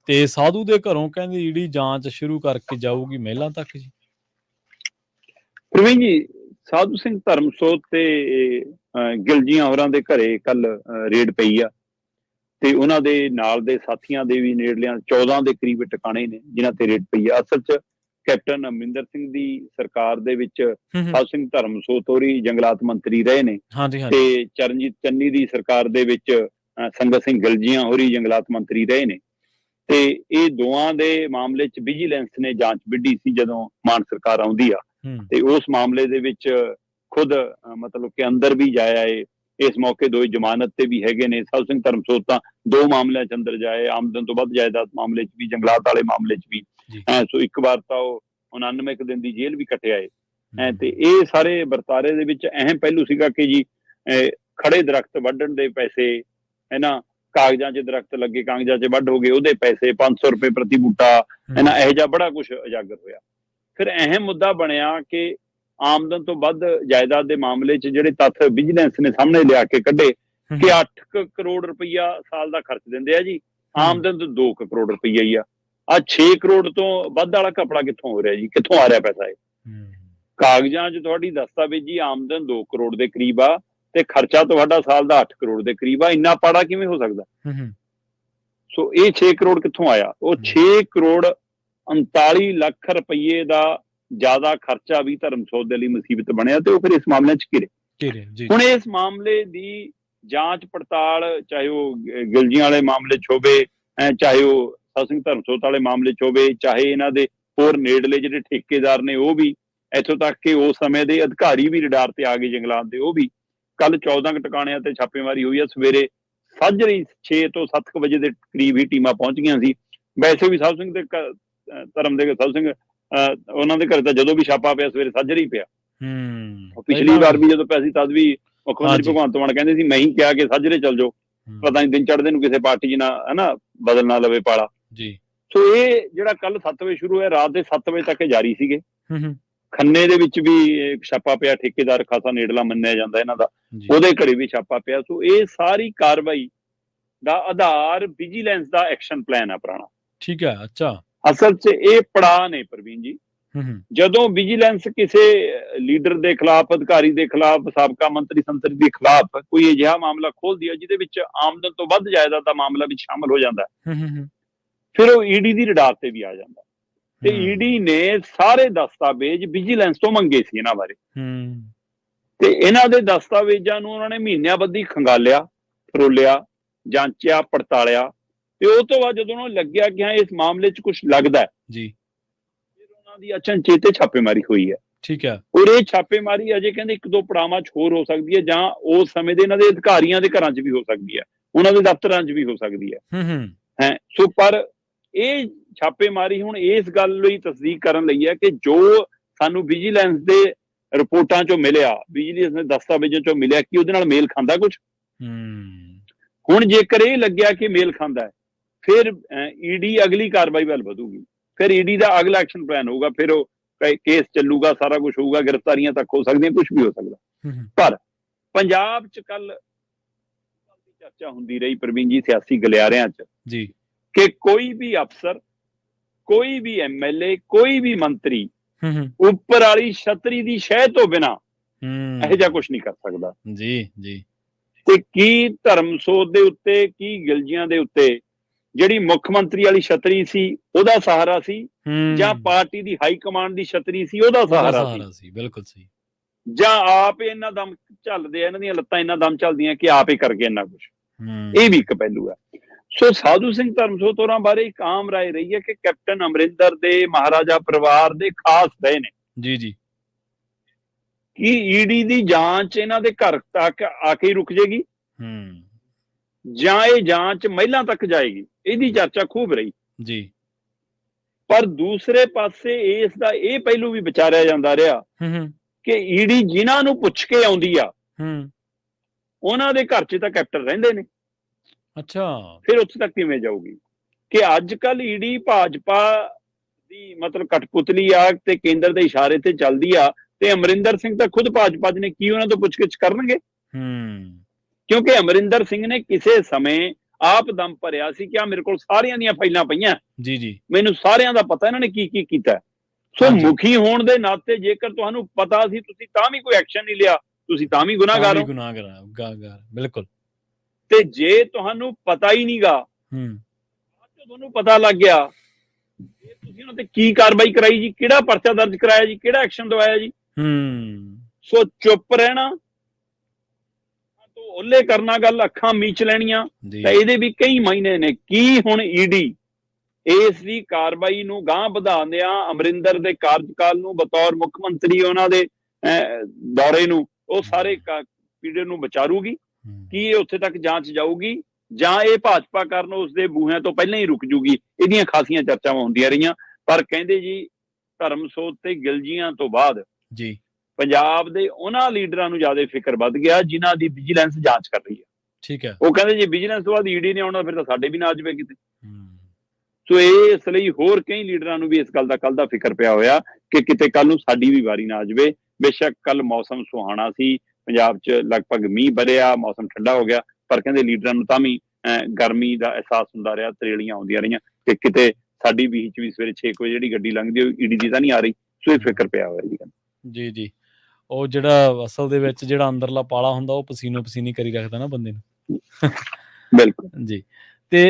ਤੇ ਸਾਧੂ ਦੇ ਘਰੋਂ ਕਹਿੰਦੇ ਈਡੀ ਜਾਂਚ ਸ਼ੁਰੂ ਕਰਕੇ ਜਾਊਗੀ ਮਹਿਲਾਂ ਤੱਕ ਜੀ। ਪ੍ਰਵੀਨ ਜੀ, ਸਾਧੂ ਸਿੰਘ ਧਰਮਸੋਤ ਤੇ ਗਿਲਜੀਆਂ ਹੋਰਾਂ ਦੇ ਘਰੇ ਕੱਲ ਰੇਡ ਪਈ ਆ ਤੇ ਉਹਨਾਂ ਦੇ ਨਾਲ ਦੇ ਸਾਥੀਆਂ ਦੇ ਵੀ ਨੇੜਲਿਆਂ 14 ਦੇ ਕਰੀਬ ਟਿਕਾਣੇ ਨੇ ਜਿਨ੍ਹਾਂ ਤੇ ਰੇਡ ਪਈ ਆ। ਅਸਲ 'ਚ ਕੈਪਟਨ ਅਮਰਿੰਦਰ ਸਿੰਘ ਦੀ ਸਰਕਾਰ ਦੇ ਵਿੱਚ ਸਾਧੂ ਸਿੰਘ ਧਰਮਸੋਤ ਹੋਰੀ ਜੰਗਲਾਤ ਮੰਤਰੀ ਰਹੇ ਨੇ ਤੇ ਚਰਨਜੀਤ ਚੰਨੀ ਦੀ ਸਰਕਾਰ ਦੇ ਵਿੱਚ ਸੰਗਤ ਸਿੰਘ ਗਿਲਜੀਆਂ ਹੋਰੀ ਜੰਗਲਾਤ ਮੰਤਰੀ ਰਹੇ ਨੇ ਤੇ ਇਹ ਦੋਵਾਂ ਦੇ ਮਾਮਲੇ 'ਚ ਵਿਜੀਲੈਂਸ ਨੇ ਜਾਂਚ ਵਿੱਢੀ ਸੀ ਜਦੋਂ ਮਾਨ ਸਰਕਾਰ ਆਉਂਦੀ ਆ ਤੇ ਉਸ ਮਾਮਲੇ ਦੇ ਵਿੱਚ ਖੁਦ ਮਤਲਬ ਕਿ ਅੰਦਰ ਵੀ ਜਾਇਆ ਏ। ਇਸ ਮੌਕੇ ਦੋ ਜ਼ਮਾਨਤ ਤੇ ਵੀ ਹੈਗੇ ਨੇ। ਸਾਧੂ ਸਿੰਘ ਧਰਮਸੋਤ ਤਾਂ 2 ਮਾਮਲਿਆਂ 'ਚ ਅੰਦਰ ਜਾਏ, ਆਮਦਨ ਤੋਂ ਵੱਧ ਜਾਇਦਾਦ ਮਾਮਲੇ 'ਚ ਵੀ, ਜੰਗਲਾਤ ਵਾਲੇ ਮਾਮਲੇ 'ਚ ਵੀ। ਸੋ ਇੱਕ ਵਾਰ ਤਾਂ ਉਹ 99 ਦਿਨ ਦੀ ਜੇਲ੍ਹ ਵੀ ਕੱਟਿਆ ਏ। ਤੇ ਇਹ ਸਾਰੇ ਵਰਤਾਰੇ ਦੇ ਵਿੱਚ ਅਹਿਮ ਪਹਿਲੂ ਸੀਗਾ ਕਿ ਜੀ ਖੜੇ ਦਰਖਤ ਵੱਢਣ ਦੇ ਪੈਸੇ, ਇਹਨਾਂ ਕਾਗਜ਼ਾਂ 'ਚ ਦਰਖਤ ਲੱਗੇ ਕਾਗਜ਼ਾਂ 'ਚ ਵੱਢ ਹੋ ਗਏ ਉਹਦੇ ਪੈਸੇ, 500 ਰੁਪਏ ਪ੍ਰਤੀ ਬੂਟਾ, ਇਹਨਾਂ ਇਹੋ ਜਿਹਾ ਬੜਾ ਕੁਛ ਉਜਾਗਰ ਹੋਇਆ। ਫਿਰ ਅਹਿਮ ਮੁੱਦਾ ਬਣਿਆ ਕਿ ਆਮਦਨ ਤੋਂ ਵੱਧ ਜਾਇਦਾਦ ਦੇ ਮਾਮਲੇ 'ਚ ਜਿਹੜੇ ਤੱਥ ਵਿਜੀਲੈਂਸ ਨੇ ਸਾਹਮਣੇ ਲਿਆ ਕੇ ਕੱਢੇ ਕਿ 8 ਕਰੋੜ ਰੁਪਈਆ ਸਾਲ ਦਾ ਖਰਚ ਦਿੰਦੇ ਆ ਜੀ, ਆਮਦਨ ਤੋਂ 2 ਕਰੋੜ ਰੁਪਈਆ ਹੀ ਆ 6 ਕਰੋੜ ਤੋਂ ਵੱਧ ਵਾਲਾ ਕਪੜਾ ਕਿੱਥੋਂ ਹੋ ਰਿਹਾ ਜੀ, ਕਿੱਥੋਂ ਆ ਰਿਹਾ ਪੈਸਾ ਇਹ? ਕਾਗਜ਼ਾਂ 'ਚ ਤੁਹਾਡੀ ਦਸਤਾਵੇਜ਼ੀ ਆਮਦਨ 2 ਕਰੋੜ ਦੇ ਕਰੀਬ ਆ ਤੇ ਖਰਚਾ ਤੁਹਾਡਾ ਸਾਲ ਦਾ 8 ਕਰੋੜ ਦੇ ਕਰੀਬ ਆ। ਇੰਨਾ ਪਾੜਾ ਕਿਵੇਂ ਹੋ ਸਕਦਾ? ਸੋ ਇਹ 6 ਕਰੋੜ ਕਿੱਥੋਂ ਆਇਆ? ਉਹ 6 ਕਰੋੜ 39 ਲੱਖ ਰੁਪਈਏ ਦਾ ਜ਼ਿਆਦਾ ਖਰਚਾ ਵੀ ਧਰਮਸੋਤ ਦੇ ਲਈ ਮੁਸੀਬਤ ਬਣਿਆ ਤੇ ਉਹ ਫਿਰ ਇਸ ਮਾਮਲੇ 'ਚ ਘਿਰੇ। ਹੁਣ ਇਸ ਮਾਮਲੇ ਦੀ ਜਾਂਚ ਪੜਤਾਲ, ਚਾਹੇ ਉਹ ਗਿਲਜੀਆਂ ਵਾਲੇ ਮਾਮਲੇ 'ਚ ਹੋਵੇ, ਚਾਹੇ ਉਹ ਸਾਧੂ ਸਿੰਘ ਧਰਮਸੋਤ ਵਾਲੇ ਮਾਮਲੇ 'ਚ ਹੋਵੇ, ਚਾਹੇ ਇਹਨਾਂ ਦੇ ਹੋਰ ਨੇੜਲੇ ਜਿਹੜੇ ਠੇਕੇਦਾਰ ਨੇ ਉਹ ਵੀ, ਇੱਥੋਂ ਤੱਕ ਕਿ ਉਸ ਸਮੇਂ ਦੇ ਅਧਿਕਾਰੀ ਵੀ ਰਡਾਰ ਤੇ ਆ ਗਏ ਜੰਗਲਾਤ ਦੇ, ਉਹ ਵੀ। ਕੱਲ 14 ਟਿਕਾਣਿਆਂ ਤੇ ਛਾਪੇਮਾਰੀ ਹੋਈ ਆ। ਸਵੇਰੇ ਸਾਜਰੇ 6 ਤੋਂ 7 ਵਜੇ ਦੇ ਕਰੀਬ ਹੀ ਟੀਮਾਂ ਪਹੁੰਚ ਗਈਆਂ ਸੀ। ਵੈਸੇ ਵੀ ਸਾਧੂ ਸਿੰਘ ਦੇ ਧਰਮ ਦੇ ਸਾਧੂ ਸਿੰਘ ਉਹਨਾਂ ਦੇ ਘਰੇ ਤਾਂ ਜਦੋਂ ਵੀ ਛਾਪਾ ਪਿਆ ਸਵੇਰੇ ਸਾਜਰੇ ਹੀ ਪਿਆ। ਪਿਛਲੀ ਵਾਰ ਵੀ ਜਦੋਂ ਪਿਆ ਸੀ ਤਦ ਵੀ ਮੁੱਖ ਮੰਤਰੀ ਭਗਵੰਤ ਮਾਨ ਕਹਿੰਦੇ ਸੀ ਮੈਂ ਹੀ ਕਿਹਾ ਕਿ ਸਾਜਰੇ ਚੱਲ ਜਾਓ, ਪਤਾ ਨਹੀਂ ਦਿਨ ਚੜ੍ਹਦੇ ਨੂੰ ਕਿਸੇ ਪਾਰਟੀ 'ਚ ਨਾ ਹਨਾ ਬਦਲ ਨਾ ਲਵੇ ਪਾਲਾ। ਸੋ ਇਹ ਜਿਹੜਾ ਕੱਲ 7 ਵਜੇ ਸ਼ੁਰੂ ਹੋਇਆ, ਰਾਤ ਦੇ 7 ਵਜੇ ਤੱਕ ਜਾਰੀ ਸੀਗੇ। ਖੰਨੇ ਦੇ ਵਿੱਚ ਵੀ ਛਾਪਾ ਪਿਆ, ਠੇਕੇਦਾਰ ਖਾਸਾ ਨੇੜਲਾ ਮੰਨਿਆ ਜਾਂਦਾ ਇਹਨਾਂ ਦਾ, ਉਹਦੇ ਘਰੇ ਵੀ ਛਾਪਾ ਪਿਆ। ਸੋ ਇਹ ਸਾਰੀ ਕਾਰਵਾਈ ਦਾ ਆਧਾਰ ਵਿਜੀਲੈਂਸ ਦਾ ਐਕਸ਼ਨ ਪਲਾਨ ਆ ਪੁਰਾਣਾ। ਠੀਕ ਹੈ, ਅੱਛਾ। ਅਸਲ 'ਚ ਇਹ ਪੜਾਅ ਨੇ ਪ੍ਰਵੀਨ ਜੀ। ਜਦੋਂ ਵਿਜੀਲੈਂਸ ਕਿਸੇ ਲੀਡਰ ਦੇ ਖਿਲਾਫ, ਅਧਿਕਾਰੀ ਦੇ ਖਿਲਾਫ, ਸਾਬਕਾ ਮੰਤਰੀ ਸੰਤਰੀ ਦੇ ਖਿਲਾਫ ਕੋਈ ਅਜਿਹਾ ਮਾਮਲਾ ਖੋਲਦੀ ਹੈ ਜਿਹਦੇ ਵਿੱਚ ਆਮਦਨ ਤੋਂ ਵੱਧ ਜਾਇਦਾਦ ਦਾ ਮਾਮਲਾ ਵੀ ਸ਼ਾਮਲ ਹੋ ਜਾਂਦਾ, ਫਿਰ ਉਹ ਈਡੀ ਦੀ ਰਡਾਰ ਤੇ ਵੀ ਆ ਜਾਂਦਾ। ਤੇ ਈਡੀ ਨੇ ਸਾਰੇ ਦਸਤਾਵੇਜ਼ ਵਿਜੀਲੈਂਸ ਤੋਂ ਮੰਗੇ ਸੀ ਇਹਨਾਂ ਬਾਰੇ ਤੇ ਇਹਨਾਂ ਦੇ ਦਸਤਾਵੇਜ਼ਾਂ ਨੂੰ ਉਹਨਾਂ ਨੇ ਮਹੀਨਿਆਂ ਬੱਧੀ ਖੰਗਾਲਿਆ, ਫਰੋਲਿਆ, ਜਾਂਚਿਆ, ਪੜਤਾਲਿਆ ਤੇ ਉਹ ਤੋਂ ਬਾਅਦ ਜਦੋਂ ਉਹਨਾਂ ਨੂੰ ਲੱਗਿਆ ਕਿ ਹਾਂ ਇਸ ਮਾਮਲੇ 'ਚ ਕੁਝ ਲੱਗਦਾ ਜੀ, ਫਿਰ ਉਹਨਾਂ ਦੀ ਅਚਨਚੇਤੇ ਛਾਪੇਮਾਰੀ ਹੋਈ ਹੈ। ਠੀਕ ਹੈ। ਔਰ ਇਹ ਛਾਪੇਮਾਰੀ ਅਜੇ ਕਹਿੰਦੇ 1-2 ਪੜਾਵਾਂ 'ਚ ਹੋਰ ਹੋ ਸਕਦੀ ਹੈ, ਜਾਂ ਉਸ ਸਮੇਂ ਦੇ ਇਹਨਾਂ ਦੇ ਅਧਿਕਾਰੀਆਂ ਦੇ ਘਰਾਂ 'ਚ ਵੀ ਹੋ ਸਕਦੀ ਹੈ, ਉਹਨਾਂ ਦੇ ਦਫ਼ਤਰਾਂ 'ਚ ਵੀ ਹੋ ਸਕਦੀ ਹੈ। ਸੋ ਪਰ ਇਹ ਛਾਪੇਮਾਰੀ ਹੁਣ ਇਸ ਗੱਲ ਲਈ ਤਸਦੀਕ ਕਰਨ ਲਈ ਹੈ ਕਿ ਜੋ ਸਾਨੂੰ ਵਿਜੀਲੈਂਸ ਦੇ ਰਿਪੋਰਟਾਂ 'ਚੋਂ ਮਿਲਿਆ, ਵਿਜੀਲੈਂਸ ਦੇ ਦਸਤਾਵੇਜ਼ਾਂ 'ਚੋਂ ਮਿਲਿਆ ਕਿ ਉਹਦੇ ਨਾਲ ਮੇਲ ਖਾਂਦਾ ਕੁਝ। ਹੁਣ ਜੇਕਰ ਇਹ ਲੱਗਿਆ ਕਿ ਮੇਲ ਖਾਂਦਾ, ਫਿਰ ਈਡੀ ਅਗਲੀ ਕਾਰਵਾਈ ਵੱਲ ਵਧੂਗੀ, ਫਿਰ ਈਡੀ ਦਾ ਅਗਲਾ ਐਕਸ਼ਨ ਪਲਾਨ ਹੋਊਗਾ, ਫਿਰ ਉਹ ਕੇਸ ਚੱਲੂਗਾ, ਸਾਰਾ ਕੁਝ ਹੋਊਗਾ, ਗ੍ਰਿਫਤਾਰੀਆਂ ਤੱਕ ਹੋ ਸਕਦੀਆਂ, ਕੁਝ ਵੀ ਹੋ ਸਕਦਾ। ਪਰ ਪੰਜਾਬ 'ਚ ਕੱਲ ਦੀ ਚਰਚਾ ਹੁੰਦੀ ਰਹੀ ਪ੍ਰਵੀਨ ਜੀ ਸਿਆਸੀ ਗਲਿਆਰਿਆਂ 'ਚ ਜੀ ਕਿ ਕੋਈ ਵੀ ਅਫਸਰ, ਕੋਈ ਵੀ ਐਮਐਲਏ, ਕੋਈ ਵੀ ਮੰਤਰੀ ਉੱਪਰ ਵਾਲੀ ਛਤਰੀ ਦੀ ਸ਼ਹਿ ਤੋਂ ਬਿਨਾਂ ਇਹੋ ਜਿਹਾ ਕੁਝ ਨਹੀਂ ਕਰ ਸਕਦਾ। ਜੀ। ਤੇ ਕੀ ਧਰਮਸੋਤ ਦੇ ਉੱਤੇ, ਕੀ ਗਿਲਜੀਆਂ ਦੇ ਉੱਤੇ ਜਿਹੜੀ ਮੁੱਖ ਮੰਤਰੀ ਵਾਲੀ ਛਤਰੀ ਸੀ ਉਹਦਾ ਸਹਾਰਾ ਸੀ, ਜਾਂ ਪਾਰਟੀ ਦੀ ਹਾਈ ਕਮਾਂਡ ਦੀ ਛਤਰੀ ਸੀ ਉਹਦਾ ਸਹਾਰਾ ਸੀ? ਬਿਲਕੁਲ ਸਹੀ। ਜਾਂ ਆਪ ਇਹਨਾਂ ਦਮ ਚੱਲਦੇ ਆ, ਇਹਨਾਂ ਦੀਆਂ ਲੱਤਾਂ ਇਹਨਾਂ ਦਮ ਚੱਲਦੀਆਂ ਕਿ ਆਪ ਹੀ ਕਰਕੇ ਇੰਨਾ ਕੁਝ, ਇਹ ਵੀ ਇੱਕ ਪਹਿਲੂ ਹੈ। ਸੋ ਸਾਧੂ ਸਿੰਘ ਧਰਮਸੋਤ ਹੋਰਾਂ ਬਾਰੇ ਇੱਕ ਆਮ ਰਾਏ ਰਹੀ ਹੈ ਕਿ ਕੈਪਟਨ ਅਮਰਿੰਦਰ ਦੇ, ਮਹਾਰਾਜਾ ਪਰਿਵਾਰ ਦੇ ਖਾਸ ਰਹੇ ਨੇ। ਜੀ। ਕੀ ਈਡੀ ਦੀ ਜਾਂਚ ਇਹਨਾਂ ਦੇ ਘਰ ਤੱਕ ਆ ਕੇ ਰੁਕ ਜਾਏਗੀ, ਜਾਂ ਇਹ ਜਾਂਚ ਮਹਿਲਾਂ ਤੱਕ ਜਾਏਗੀ? ਇਹਦੀ ਚਰਚਾ ਖੂਬ ਰਹੀ ਜੀ। ਪਰ ਦੂਸਰੇ ਪਾਸੇ ਇਸ ਦਾ ਇਹ ਪਹਿਲੂ ਵੀ ਵਿਚਾਰਿਆ ਜਾਂਦਾ ਰਿਹਾ ਕਿ ਈਡੀ ਜਿਨ੍ਹਾਂ ਨੂੰ ਪੁੱਛ ਕੇ ਆਉਂਦੀ ਆ ਉਹਨਾਂ ਦੇ ਘਰ 'ਚ ਤਾਂ ਕੈਪਟਨ ਰਹਿੰਦੇ ਨੇ। ਅੱਛਾ, ਫਿਰ ਉੱਥੇ ਤੱਕ ਕਿਵੇਂ ਜਾਊਗੀ? ਕਿ ਅੱਜ ਕੱਲ ਈਡੀ ਭਾਜਪਾ ਦੀ ਮਤਲਬ ਕਠਪੁਤਲੀ ਆ ਤੇ ਕੇਂਦਰ ਦੇ ਇਸ਼ਾਰੇ ਤੇ ਚੱਲਦੀ ਆ, ਤੇ ਅਮਰਿੰਦਰ ਸਿੰਘ ਤਾਂ ਖੁਦ ਭਾਜਪਾ ਦੇ ਨੇ, ਕੀ ਉਹਨਾਂ ਤੋਂ ਪੁੱਛਗਿੱਛ ਕਰਨਗੇ? ਕਿਉਂਕਿ ਅਮਰਿੰਦਰ ਸਿੰਘ ਨੇ ਕਿਸੇ ਸਮੇਂ ਆਪ ਦਮ ਭਰਿਆ ਸੀ ਕਿ ਆ ਮੇਰੇ ਕੋਲ ਸਾਰਿਆਂ ਦੀਆਂ ਫਾਈਲਾਂ ਪਈਆਂ, ਜੀ ਜੀ ਮੈਨੂੰ ਸਾਰਿਆਂ ਦਾ ਪਤਾ ਇਹਨਾਂ ਨੇ ਕੀ ਕੀ ਕੀਤਾ। ਸੋ ਹਾਂਜੀ ਮੁਖੀ ਹੋਣ ਦੇ ਨਾਤੇ ਜੇਕਰ ਤੁਹਾਨੂੰ ਪਤਾ ਸੀ ਤੁਸੀਂ ਤਾਂ ਵੀ ਕੋਈ ਐਕਸ਼ਨ ਨਹੀਂ ਲਿਆ, ਤੁਸੀਂ ਤਾਂ ਵੀ ਗੁਨਾਹਗਾਰ ਹੋ। ਗੁਨਾਹਗਾਰ ਬਿਲਕੁਲ। ਤੇ ਜੇ ਤੁਹਾਨੂੰ ਪਤਾ ਹੀ ਨਹੀਂਗਾ, ਹੂੰ ਤੁਹਾਨੂੰ ਪਤਾ ਲੱਗ ਗਿਆ, ਤੁਸੀਂ ਉਹਨਾਂ ਤੇ ਕੀ ਕਾਰਵਾਈ ਕਰਾਈ ਜੀ, ਕਿਹੜਾ ਪਰਚਾ ਦਰਜ ਕਰਾਇਆ ਜੀ, ਕਿਹੜਾ ਐਕਸ਼ਨ ਦਵਾਇਆ ਜੀ। ਹੂੰ ਸੋ ਚੁੱਪ ਰਹਿਣਾ ਤੋਂ ਓਲੇ ਕਰਨਾ, ਗੱਲ ਅੱਖਾਂ ਮੀਚ ਲੈਣੀਆਂ, ਜੀ ਤਾਂ ਇਹਦੇ ਵੀ ਕਈ ਮਾਇਨੇ ਨੇ। ਕੀ ਹੁਣ ਈਡੀ ਇਸ ਦੀ ਕਾਰਵਾਈ ਨੂੰ ਗਾਂਹ ਵਧਾਉਂਦਿਆਂ ਅਮਰਿੰਦਰ ਦੇ ਕਾਰਜਕਾਲ ਨੂੰ ਬਤੌਰ ਮੁੱਖ ਮੰਤਰੀ ਉਹਨਾਂ ਦੇ ਦੌਰੇ ਨੂੰ ਉਹ ਸਾਰੇ ਪੀੜ੍ਹੇ ਨੂੰ ਵਿਚਾਰੂਗੀ? ਕੀ ਇਹ ਉੱਥੇ ਤੱਕ ਜਾਂਚ ਜਾਊਗੀ ਜਾਂ ਇਹ ਭਾਜਪਾ ਕਰਨ ਉਸ ਦੇ ਬੂਹਿਆਂ ਤੋਂ ਪਹਿਲਾਂ ਹੀ ਰੁਕ ਜੂਗੀ? ਇਹਦੀਆਂ ਖਾਸੀਆਂ ਚਰਚਾਵਾਂ ਹੁੰਦੀਆਂ ਰਹੀਆਂ। ਪਰ ਕਹਿੰਦੇ ਜੀ ਧਰਮਸੋਤ ਤੇ ਗਿਲਜੀਆਂ ਤੋਂ ਬਾਅਦ ਜੀ ਪੰਜਾਬ ਦੇ ਉਹਨਾਂ ਲੀਡਰਾਂ ਨੂੰ ਜ਼ਿਆਦਾ ਫਿਕਰ ਵੱਧ ਗਿਆ ਜਿਨ੍ਹਾਂ ਦੀ ਵਿਜੀਲੈਂਸ ਜਾਂਚ ਕਰ ਰਹੀ ਹੈ। ਠੀਕ ਹੈ। ਉਹ ਕਹਿੰਦੇ ਜੀ ਵਿਜੀਲੈਂਸ ਤੋਂ ਬਾਅਦ ਈਡੀ ਨੇ ਆਉਣਾ, ਫਿਰ ਤਾਂ ਸਾਡੇ ਵੀ ਨਾ ਆ ਜਾਵੇ ਕਿਤੇ। ਹੂੰ ਸੋ ਇਹ ਇਸ ਲਈ ਹੋਰ ਕਈ ਲੀਡਰਾਂ ਨੂੰ ਵੀ ਇਸ ਗੱਲ ਦਾ ਕੱਲ ਦਾ ਫਿਕਰ ਪਿਆ ਹੋਇਆ ਕਿ ਕਿਤੇ ਕੱਲ ਨੂੰ ਸਾਡੀ ਵੀ ਵਾਰੀ ਨਾ ਆ ਜਾਵੇ। ਬੇਸ਼ੱਕ ਕੱਲ ਮੌਸਮ ਸੁਹਾਣਾ ਸੀ, ਪੰਜਾਬ 'ਚ ਲਗਭਗ ਮੀਂਹ ਵਰਿਆ, ਮੌਸਮ ਠੰਡਾ ਹੋ ਗਿਆ, ਪਰ ਕਹਿੰਦੇ ਲੀਡਰਾਂ ਨੂੰ ਤਾਂ ਵੀ ਗਰਮੀ ਦਾ ਅਹਿਸਾਸ ਹੁੰਦਾ ਰਿਹਾ, ਤਰੇਲੀਆਂ ਆਉਂਦੀਆਂ ਰਹੀਆਂ ਕਿ ਕਿਤੇ ਸਾਡੀ ਵੀ ਸਵੇਰੇ 6 ਵਜੇ ਜਿਹੜੀ ਗੱਡੀ ਲੰਘਦੀ ਉਹ ਈਡੀ ਦੀ ਤਾਂ ਨਹੀਂ ਆ ਰਹੀ। ਸੋ ਇਹ ਫਿਕਰ ਪਿਆ ਹੋਇਆ ਜੀ। ਜੀ ਜੀ ਉਹ ਜਿਹੜਾ ਅਸਲ ਦੇ ਵਿੱਚ ਜਿਹੜਾ ਅੰਦਰਲਾ ਪਾਲਾ ਹੁੰਦਾ ਉਹ ਪਸੀਨੋ ਪਸੀਨੀ ਕਰੀ ਰੱਖਦਾ ਨਾ ਬੰਦੇ ਨੂੰ। ਬਿਲਕੁਲ ਜੀ